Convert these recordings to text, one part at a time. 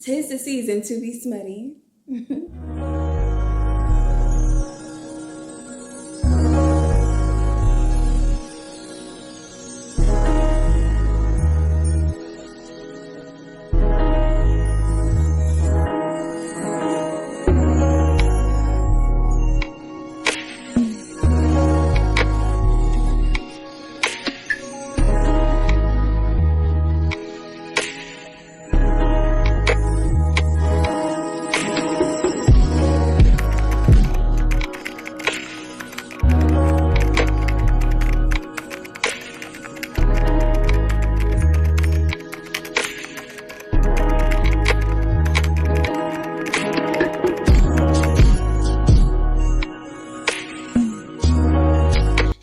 'Tis the season to be smutty.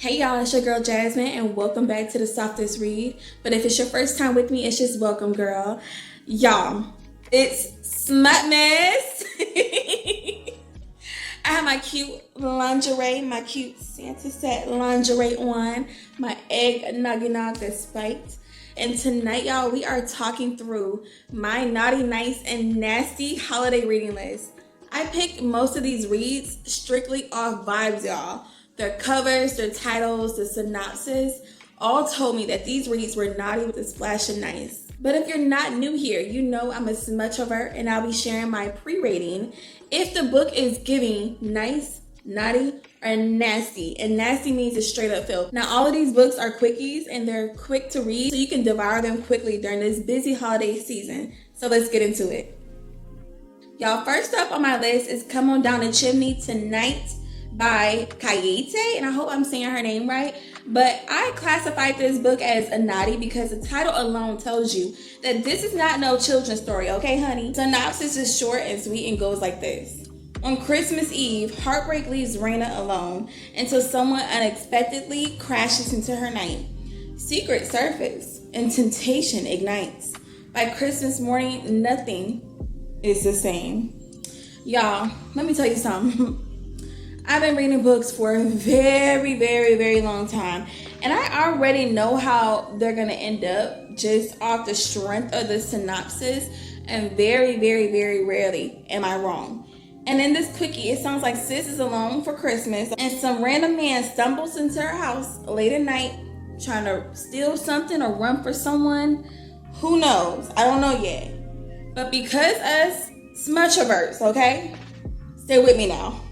Hey y'all, it's your girl Jasmine and welcome back to the Softest Read. But if it's your first time with me, it's just welcome, girl. Y'all, it's Smutmas. I have my cute lingerie, my cute Santa set lingerie on, my egg nugget that's spiked. And tonight, y'all, we are talking through my naughty, nice, and nasty holiday reading list. I picked most of these reads strictly off vibes, y'all. Their covers, their titles, the synopsis all told me that these reads were naughty with a splash of nice. But if you're not new here, you know I'm a smutchover and I'll be sharing my pre-rating if the book is giving nice, naughty, or nasty. And nasty means it's straight up filth. Now all of these books are quickies and they're quick to read, so you can devour them quickly during this busy holiday season. So let's get into it. Y'all, first up on my list is Come On Down the Chimney Tonight by Curated, and I hope I'm saying her name right, but I classified this book as a naughty because the title alone tells you that this is not no children's story, okay honey? Synopsis is short and sweet and goes like this. On Christmas Eve, heartbreak leaves Raina alone until someone unexpectedly crashes into her night. Secrets surface and temptation ignites. By Christmas morning, nothing is the same. Y'all, let me tell you something. I've been reading books for a very, very, very long time. And I already know how they're going to end up just off the strength of the synopsis. And very, very, very rarely am I wrong. And in this quickie, it sounds like sis is alone for Christmas. And some random man stumbles into her house late at night trying to steal something or run for someone. Who knows? I don't know yet. But because us smutchoverts, okay? Stay with me now.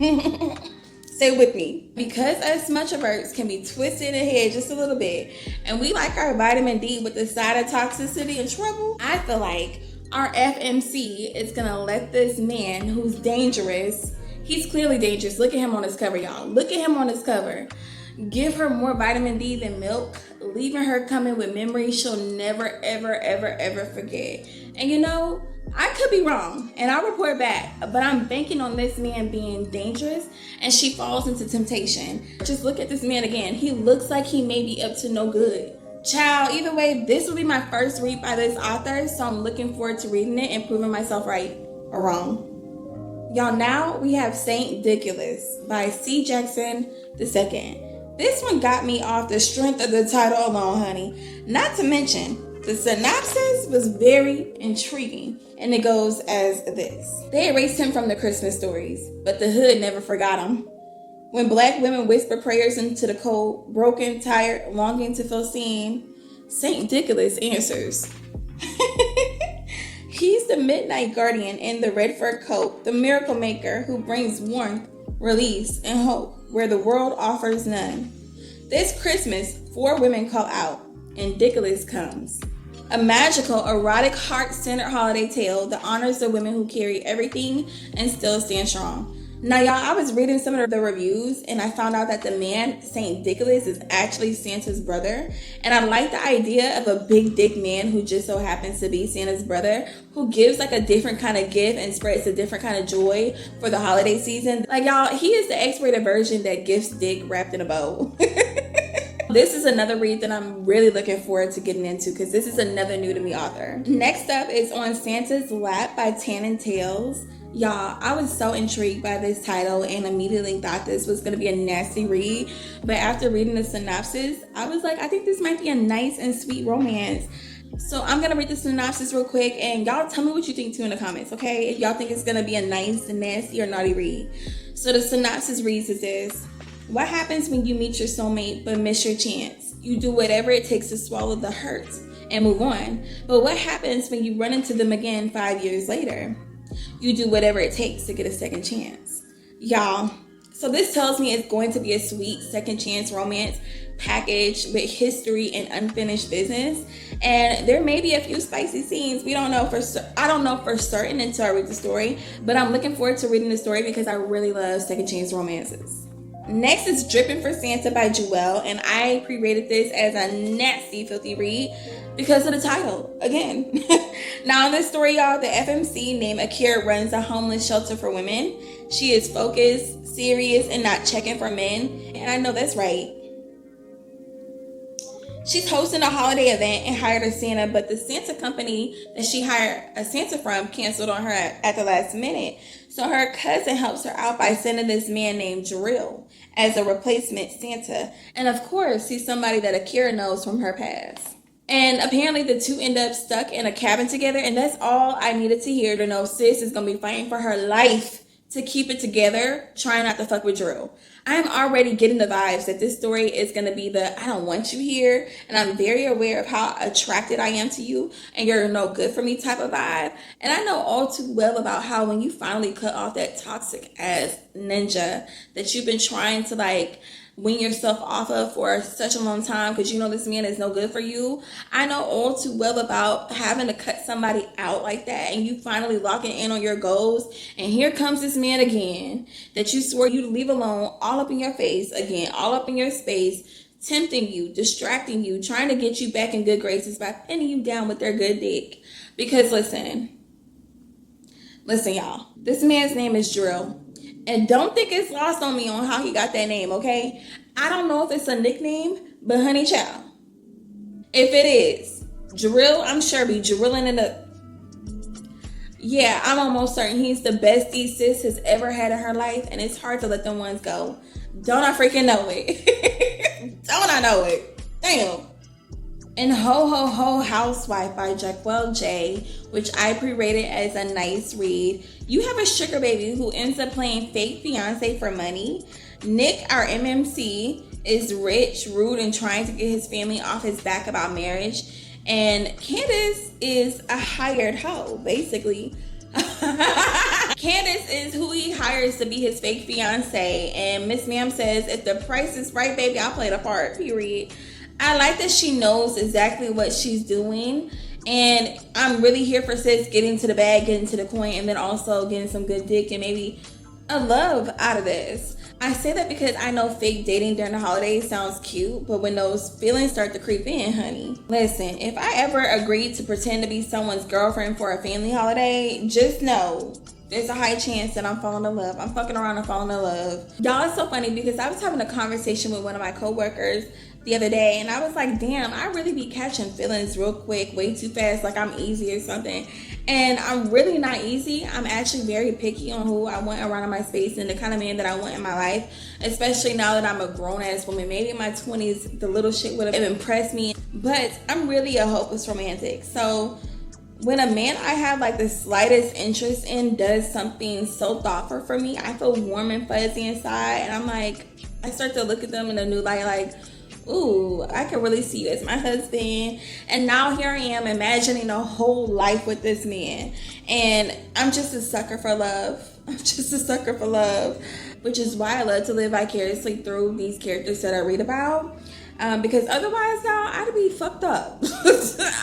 Stay with me. Because us smutchoverts can be twisted in the head just a little bit, and we like our vitamin D with the side of toxicity and trouble, I feel like our FMC is gonna let this man who's dangerous, he's clearly dangerous. Look at him on his cover, y'all. Look at him on his cover. Give her more vitamin D than milk, leaving her coming with memories she'll never, ever, ever, ever forget. And you know, I could be wrong, and I'll report back, but I'm banking on this man being dangerous, and she falls into temptation. Just look at this man again. He looks like he may be up to no good. Child, either way, this will be my first read by this author, so I'm looking forward to reading it and proving myself right or wrong. Y'all, now we have Saint Ridiculous by C. Jackson II. This one got me off the strength of the title alone, honey. Not to mention, the synopsis was very intriguing, and it goes as this. They erased him from the Christmas stories, but the hood never forgot him. When black women whisper prayers into the cold, broken, tired, longing to feel seen, Saint Ridiculous answers. He's the midnight guardian in the red fur coat, the miracle maker who brings warmth, release, and hope where the world offers none. This Christmas, 4 women call out, and Ridiculous comes. A magical, erotic, heart-centered holiday tale that honors the women who carry everything and still stand strong. Now, y'all, I was reading some of the reviews and I found out that the man, Saint Ridiculous, is actually Santa's brother. And I like the idea of a big dick man who just so happens to be Santa's brother, who gives like a different kind of gift and spreads a different kind of joy for the holiday season. Like, y'all, he is the X-rated version that gifts dick wrapped in a bow. This is another read that I'm really looking forward to getting into because this is another new to me author. Next up is On Santa's Lap by Tannin Tales. Y'all, I was so intrigued by this title and immediately thought this was going to be a nasty read. But after reading the synopsis, I was like, I think this might be a nice and sweet romance. So I'm gonna read the synopsis real quick, and y'all tell me what you think too in the comments, okay? If y'all think it's gonna be a nice, nasty, or naughty read. So the synopsis reads as this: what happens when you meet your soulmate but miss your chance? You do whatever it takes to swallow the hurt and move on. But what happens when you run into them again 5 years later? You do whatever it takes to get a second chance. Y'all, so this tells me it's going to be a sweet second chance romance package with history and unfinished business, and there may be a few spicy scenes. I don't know for certain until I read the story, but I'm looking forward to reading the story because I really love second chance romances. Next is Drippin' for Santa by Jewel, and I pre-rated this as a nasty, filthy read because of the title, again. Now in this story, y'all, the FMC named Akira runs a homeless shelter for women. She is focused, serious, and not checking for men, and I know that's right. She's hosting a holiday event and hired a Santa, but the Santa company that she hired a Santa from canceled on her at the last minute. So her cousin helps her out by sending this man named Drill as a replacement Santa. And of course, he's somebody that Akira knows from her past. And apparently the two end up stuck in a cabin together, and that's all I needed to hear to know sis is going to be fighting for her life to keep it together, trying not to fuck with Drill. I'm already getting the vibes that this story is going to be the I don't want you here, and I'm very aware of how attracted I am to you, and you're no good for me type of vibe. And I know all too well about how when you finally cut off that toxic ass ninja that you've been trying to wean yourself off of for such a long time because you know this man is no good for you. I know all too well about having to cut somebody out like that and you finally locking in on your goals, and here comes this man again that you swore you'd leave alone, all up in your face again, all up in your space, tempting you, distracting you, trying to get you back in good graces by pinning you down with their good dick. Because listen y'all, this man's name is Drill. And don't think it's lost on me on how he got that name, okay? I don't know if it's a nickname, but honey child, if it is, Drill, I'm sure be drilling it up. Yeah, I'm almost certain he's the bestie sis has ever had in her life, and it's hard to let them ones go. Don't I freaking know it? Don't I know it? Damn. And Ho Ho Ho Housewife by Jacquel J, which I pre-rated as a nice read. You have a sugar baby who ends up playing fake fiance for money. Nick, our MMC, is rich, rude, and trying to get his family off his back about marriage. And Candace is a hired hoe, basically. Candace is who he hires to be his fake fiance. And Miss Ma'am says, if the price is right, baby, I'll play the part, period. I like that she knows exactly what she's doing, and I'm really here for sis getting to the bag, getting to the coin, and then also getting some good dick and maybe a love out of this. I say that because I know fake dating during the holidays sounds cute, but when those feelings start to creep in, honey, listen, if I ever agreed to pretend to be someone's girlfriend for a family holiday, just know there's a high chance that I'm falling in love. I'm fucking around and falling in love. Y'all, it's so funny because I was having a conversation with one of my coworkers the other day, and I was like, damn, I really be catching feelings real quick, way too fast, like I'm easy or something. And I'm really not easy. I'm actually very picky on who I want around in my space and the kind of man that I want in my life, especially now that I'm a grown-ass woman. Maybe in my 20s, the little shit would have impressed me, but I'm really a hopeless romantic. So when a man I have the slightest interest in does something so thoughtful for me, I feel warm and fuzzy inside, and I'm like, I start to look at them in a new light, ooh, I can really see you as my husband. And now here I am imagining a whole life with this man. And I'm just a sucker for love. I'm just a sucker for love, which is why I love to live vicariously through these characters that I read about. Because otherwise, now I'd be fucked up.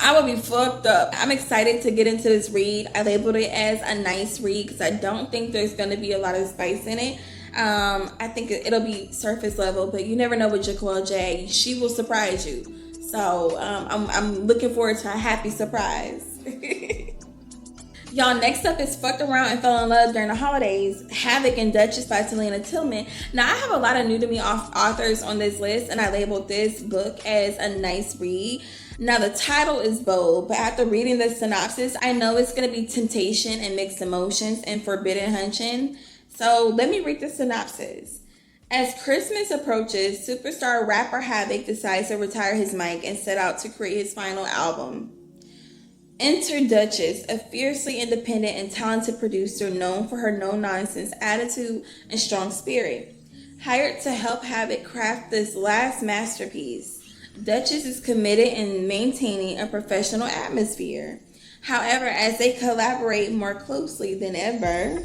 I would be fucked up. I'm excited to get into this read. I labeled it as a nice read because I don't think there's going to be a lot of spice in it. I think it'll be surface level, but you never know with Jacquel J. She will surprise you. So I'm looking forward to a happy surprise. Y'all, next up is Fucked Around and Fell in Love During the Holidays, Havoc and Duchess by Talina Tillman. Now, I have a lot of new to me authors on this list, and I labeled this book as a nice read. Now, the title is bold, but after reading the synopsis, I know it's going to be temptation and mixed emotions and forbidden hunching. So let me read the synopsis. As Christmas approaches, superstar rapper Havoc decides to retire his mic and set out to create his final album. Enter Duchess, a fiercely independent and talented producer known for her no-nonsense attitude and strong spirit. Hired to help Havoc craft this last masterpiece, Duchess is committed in maintaining a professional atmosphere. However, as they collaborate more closely than ever,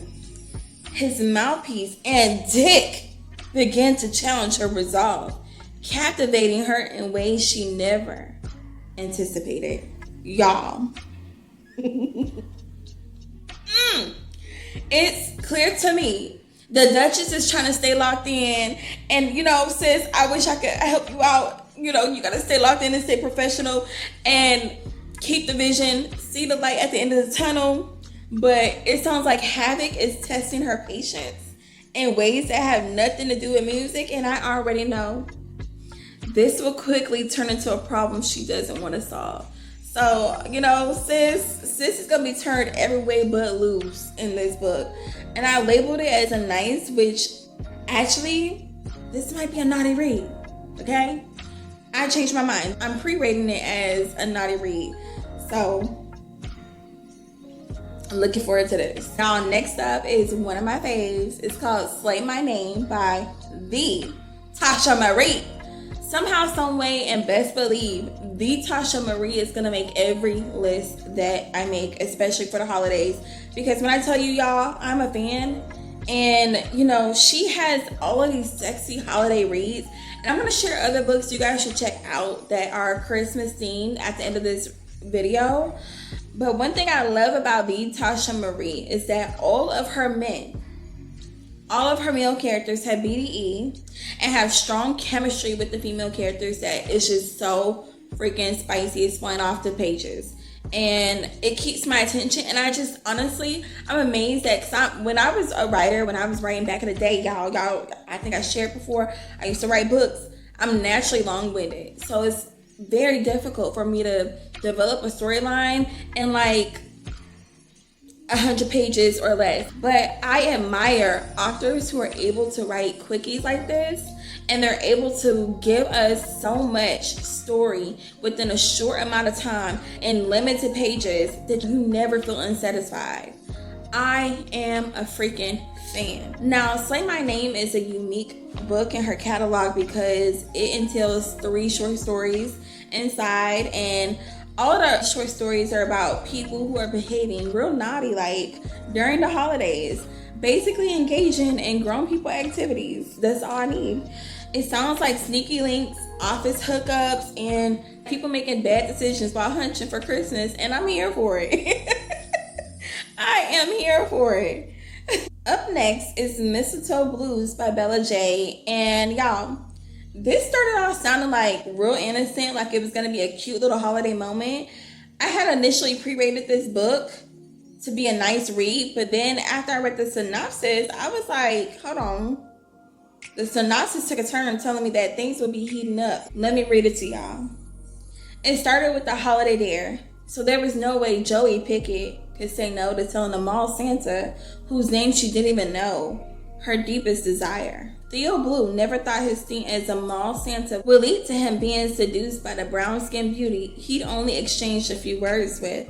his mouthpiece and dick begin to challenge her resolve, captivating her in ways she never anticipated. Y'all. It's clear to me the Duchess is trying to stay locked in, and sis, I wish I could help you out. You gotta stay locked in and stay professional and keep the vision, see the light at the end of the tunnel. But it sounds like Havoc is testing her patience in ways that have nothing to do with music, and I already know this will quickly turn into a problem she doesn't want to solve. So, sis is going to be turned every way but loose in this book. And I labeled it as a nice, which actually, this might be a naughty read, okay? I changed my mind. I'm pre-rating it as a naughty read. So, I'm looking forward to this. Now, next up is one of my faves. It's called Slay My Name by the Tasha Marie. Somehow, some way, and best believe, the Tasha Marie is going to make every list that I make, especially for the holidays. Because when I tell you, y'all, I'm a fan. And, she has all of these sexy holiday reads. And I'm going to share other books you guys should check out that are Christmas themed at the end of this video. But one thing I love about the Tasha Marie is that all of her male characters have BDE and have strong chemistry with the female characters that is just so freaking spicy. It's flying off the pages. And it keeps my attention. And I just, honestly, I'm amazed that when I was a writer, when I was writing back in the day, y'all, I think I shared before, I used to write books. I'm naturally long-winded. So it's very difficult for me to develop a storyline in like 100 pages or less. But I admire authors who are able to write quickies like this, and they're able to give us so much story within a short amount of time in limited pages that you never feel unsatisfied. I am a freaking fan. Now, Slay My Name is a unique book in her catalog because it entails 3 short stories inside, and all of the short stories are about people who are behaving real naughty like during the holidays, basically engaging in grown people activities. That's all I need. It sounds like sneaky links, office hookups, and people making bad decisions while hunching for Christmas, and I'm here for it. I am here for it. Up next is Mistletoe Blues by Bella J. And y'all, this started off sounding like real innocent, like it was going to be a cute little holiday moment. I had initially pre-rated this book to be a nice read, but then after I read the synopsis, I was like, hold on. The synopsis took a turn telling me that things would be heating up. Let me read it to y'all. It started with the holiday dare. So there was no way Joey Pickett could say no to telling the mall Santa, whose name she didn't even know, her deepest desire. Theo Blue never thought his stint as a mall Santa would lead to him being seduced by the brown-skinned beauty he'd only exchanged a few words with.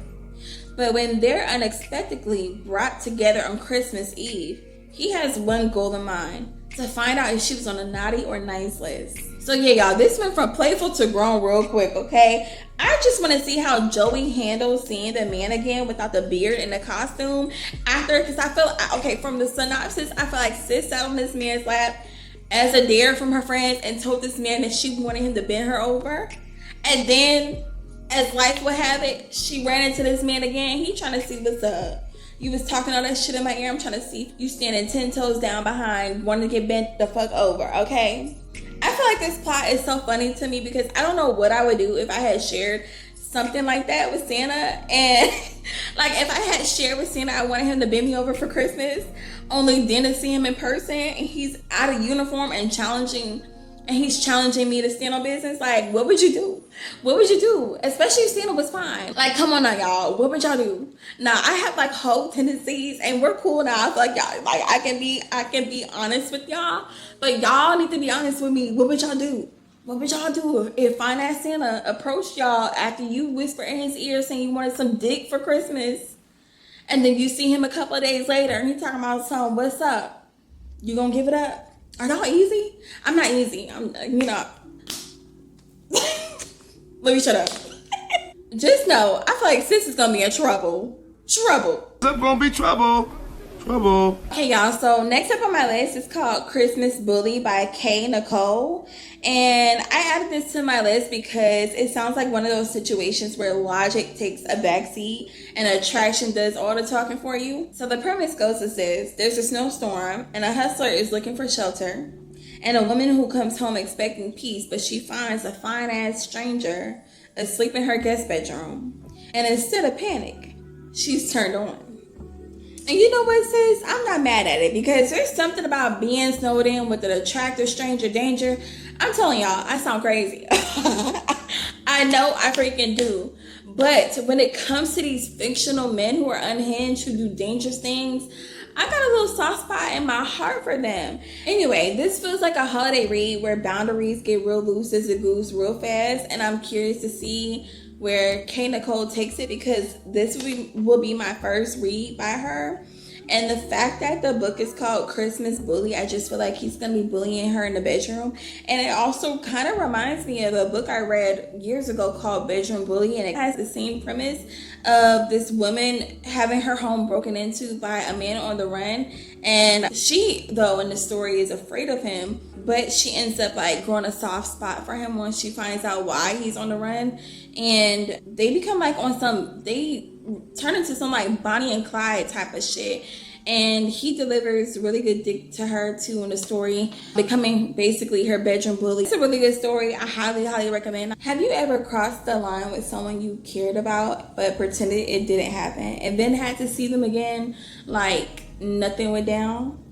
But when they're unexpectedly brought together on Christmas Eve, he has one goal in mind: to find out if she was on a naughty or nice list. So yeah, y'all, this went from playful to grown real quick, okay? I just want to see how Joey handles seeing the man again without the beard and the costume after, because I feel, okay, from the synopsis, I feel like sis sat on this man's lap as a dare from her friends and told this man that she wanted him to bend her over. And then, as life would have it, she ran into this man again. He trying to see what's up. You was talking all that shit in my ear. I'm trying to see you standing 10 toes down behind, wanting to get bent the fuck over, okay? I feel like this plot is so funny to me because I don't know what I would do if I had shared something like that with Santa. And like if I had shared with Santa I wanted him to bend me over for Christmas, only then to see him in person and he's out of uniform and he's challenging me to stand on business, like what would you do? What would you do? Especially if Santa was fine. Like, come on now, y'all. What would y'all do? Now, I have like whole tendencies and we're cool now. I feel like y'all, like I can be honest with y'all, but y'all need to be honest with me. What would y'all do? What would y'all do if Fine Ass Santa approached y'all after you whisper in his ear saying you wanted some dick for Christmas? And then you see him a couple of days later and he talking about something, what's up? You gonna give it up? Are y'all easy? I'm not easy. Let me shut up. Just know, I feel like sis is gonna be in trouble. Trouble. It's gonna be trouble. Trouble. Okay, y'all. So next up on my list is called Christmas Bully by K. Nicole. And I added this to my list because it sounds like one of those situations where logic takes a backseat and attraction does all the talking for you. So the premise goes as this. There's a snowstorm and a hustler is looking for shelter. And a woman who comes home expecting peace, but she finds a fine-ass stranger asleep in her guest bedroom. And instead of panic, she's turned on. And you know what, sis? I'm not mad at it because there's something about being snowed in with an attractive stranger danger. I'm telling y'all, I sound crazy. I know I freaking do. But when it comes to these fictional men who are unhinged, who do dangerous things, I got a little soft spot in my heart for them. Anyway, this feels like a holiday read where boundaries get real loose as a goose real fast. And I'm curious to see where K. Nicole takes it because this will be my first read by her. And the fact that the book is called Christmas Bully, I just feel like he's going to be bullying her in the bedroom. And it also kind of reminds me of a book I read years ago called Bedroom Bully. And it has the same premise of this woman having her home broken into by a man on the run. And she, though, in the story is afraid of him. But she ends up like growing a soft spot for him once she finds out why he's on the run. And they become like they turn into some like Bonnie and Clyde type of shit. And he delivers really good dick to her too in the story, becoming basically her bedroom bully. It's a really good story. I highly, highly recommend. Have you ever crossed the line with someone you cared about but pretended it didn't happen and then had to see them again like nothing went down?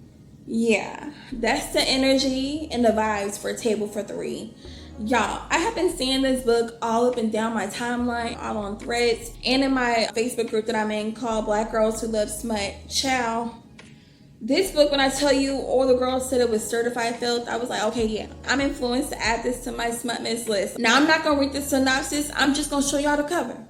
Yeah, that's the energy and the vibes for Table for Three. Y'all, I have been seeing this book all up and down my timeline, all on Threads, and in my Facebook group that I'm in called Black Girls Who Love Smut. Ciao. This book, when I tell you all the girls said it was certified filth, I was like, okay, yeah, I'm influenced to add this to my Smutmas list. Now, I'm not going to read the synopsis. I'm just going to show y'all the cover.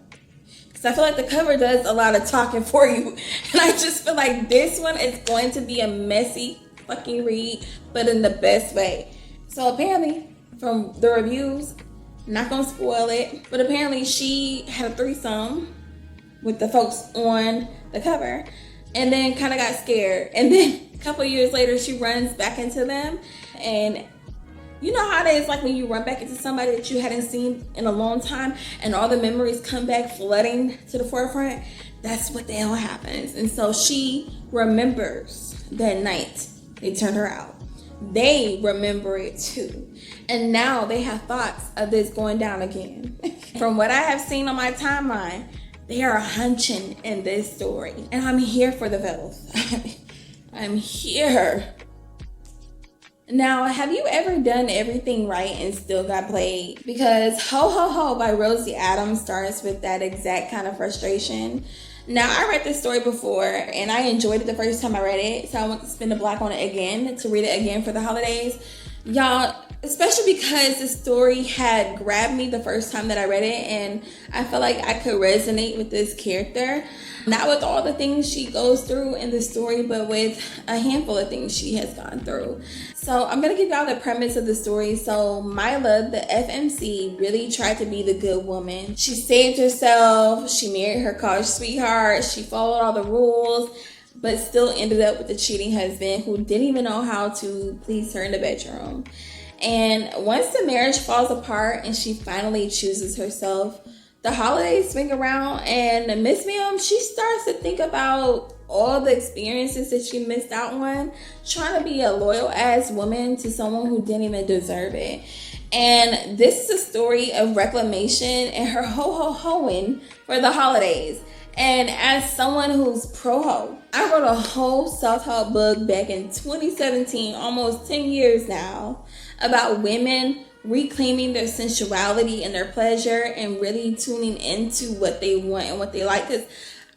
Because I feel like the cover does a lot of talking for you. And I just feel like this one is going to be a messy fucking read, but in the best way. So apparently, from the reviews, not gonna spoil it, but apparently she had a threesome with the folks on the cover and then kind of got scared, and then a couple years later she runs back into them. And you know how it is, like when you run back into somebody that you hadn't seen in a long time and all the memories come back flooding to the forefront. That's what the hell happens. And so she remembers that night they turned her out. They remember it too. And now they have thoughts of this going down again. From what I have seen on my timeline, they are hunching in this story. And I'm here for the filth. I'm here. Now, have you ever done everything right and still got played? Because Ho Ho Ho by Rosie Adams starts with that exact kind of frustration. Now, I read this story before and I enjoyed it the first time I read it, so I want to spend a block on it again to read it again for the holidays. Y'all, especially because the story had grabbed me the first time that I read it and I felt like I could resonate with this character. Not with all the things she goes through in the story, but with a handful of things she has gone through. So I'm going to give y'all the premise of the story. So Mila, the FMC, really tried to be the good woman. She saved herself. She married her college sweetheart. She followed all the rules, but still ended up with a cheating husband who didn't even know how to please her in the bedroom. And once the marriage falls apart and she finally chooses herself, the holidays swing around and Miss Ma'am, she starts to think about all the experiences that she missed out on, trying to be a loyal ass woman to someone who didn't even deserve it. And this is a story of reclamation and her ho-ho-hoing for the holidays. And as someone who's pro-ho, I wrote a whole self-help book back in 2017, almost 10 years now, about women reclaiming their sensuality and their pleasure and really tuning into what they want and what they like. Because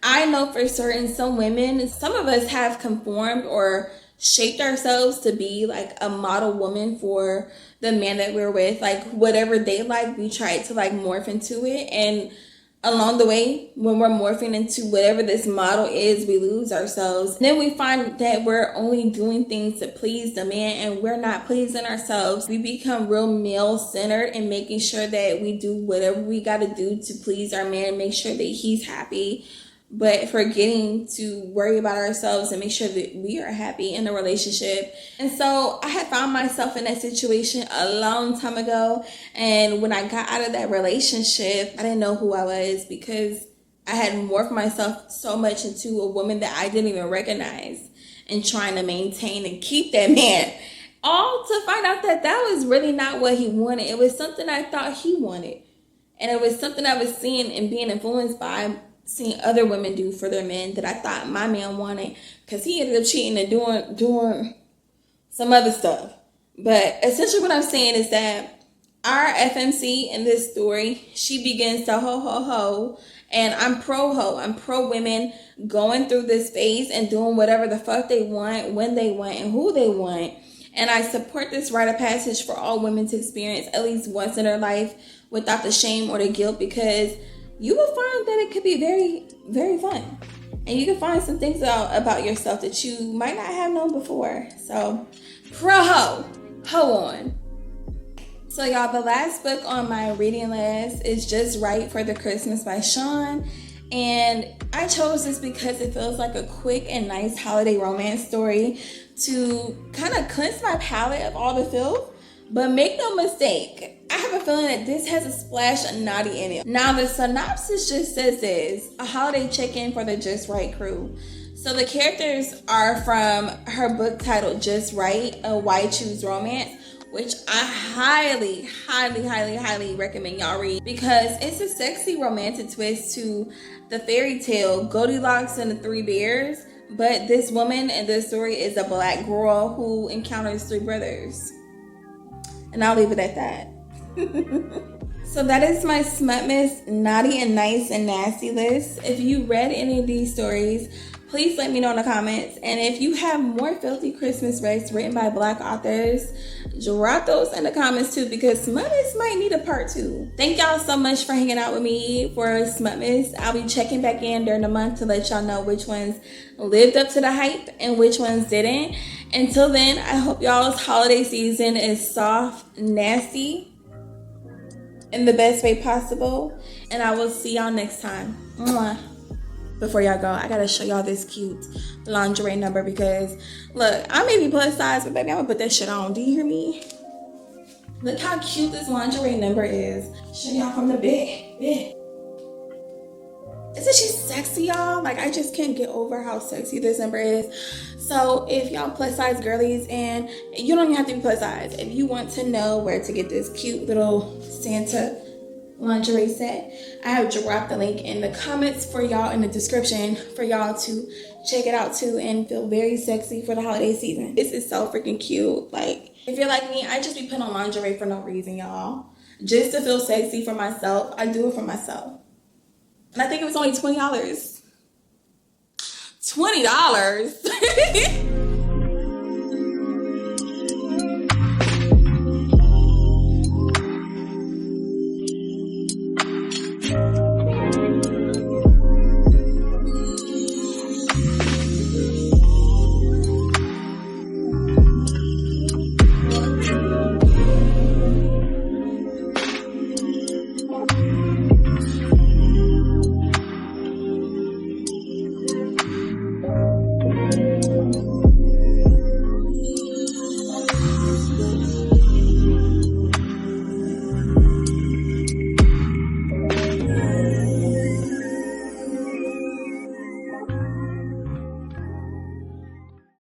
I know for certain some women, some of us have conformed or shaped ourselves to be like a model woman for the man that we're with. Like whatever they like, we try to like morph into it. And along the way, when we're morphing into whatever this model is, we lose ourselves. And then we find that we're only doing things to please the man and we're not pleasing ourselves. We become real male-centered and making sure that we do whatever we got to do to please our man, make sure that he's happy, but forgetting to worry about ourselves and make sure that we are happy in the relationship. And so I had found myself in that situation a long time ago. And when I got out of that relationship, I didn't know who I was because I had morphed myself so much into a woman that I didn't even recognize and trying to maintain and keep that man. All to find out that that was really not what he wanted. It was something I thought he wanted. And it was something I was seeing and being influenced by, seeing other women do for their men that I thought my man wanted, because he ended up cheating and doing some other stuff. But essentially what I'm saying is that our FMC in this story, she begins to ho, and I'm pro ho. I'm pro women going through this phase and doing whatever the fuck they want, when they want, and who they want. And I support this rite of passage for all women to experience at least once in their life without the shame or the guilt, because you will find that it could be very, very fun. And you can find some things out about yourself that you might not have known before. So, ho on. So y'all, the last book on my reading list is Just Right for the Christmas by Sean. And I chose this because it feels like a quick and nice holiday romance story to kind of cleanse my palate of all the filth. But make no mistake, I have a feeling that this has a splash of naughty in it. Now, the synopsis just says this: a holiday check-in for the Just Right crew. So the characters are from her book titled Just Right, a Why Choose Romance, which I highly recommend y'all read, because it's a sexy romantic twist to the fairy tale Goldilocks and the Three Bears. But this woman in this story is a black girl who encounters three brothers. And I'll leave it at that. So that is my Smutmas naughty and nice and nasty list. If you read any of these stories, please let me know in the comments. And if you have more filthy Christmas rites written by black authors, drop those in the comments too, because Smutmas might need a part 2. Thank y'all so much for hanging out with me for Smutmas. I'll be checking back in during the month to let y'all know which ones lived up to the hype and which ones didn't. Until then, I hope y'all's holiday season is soft, nasty, in the best way possible. And I will see y'all next time. Mwah. Before y'all go, I gotta show y'all this cute lingerie number, because look, I may be plus size, but baby, I'm gonna put that shit on. Do you hear me? Look how cute this lingerie number is. Show y'all from the bed. Isn't she sexy, y'all? Like, I just can't get over how sexy this number is. So if y'all plus size girlies, and you don't even have to be plus size, if you want to know where to get this cute little Santa lingerie set, I have dropped the link in the comments for y'all, in the description, for y'all to check it out too and feel very sexy for the holiday season. This is so freaking cute. Like, if you're like me, I just be putting on lingerie for no reason, y'all. Just to feel sexy for myself. I do it for myself. And I think it was only $20. $20?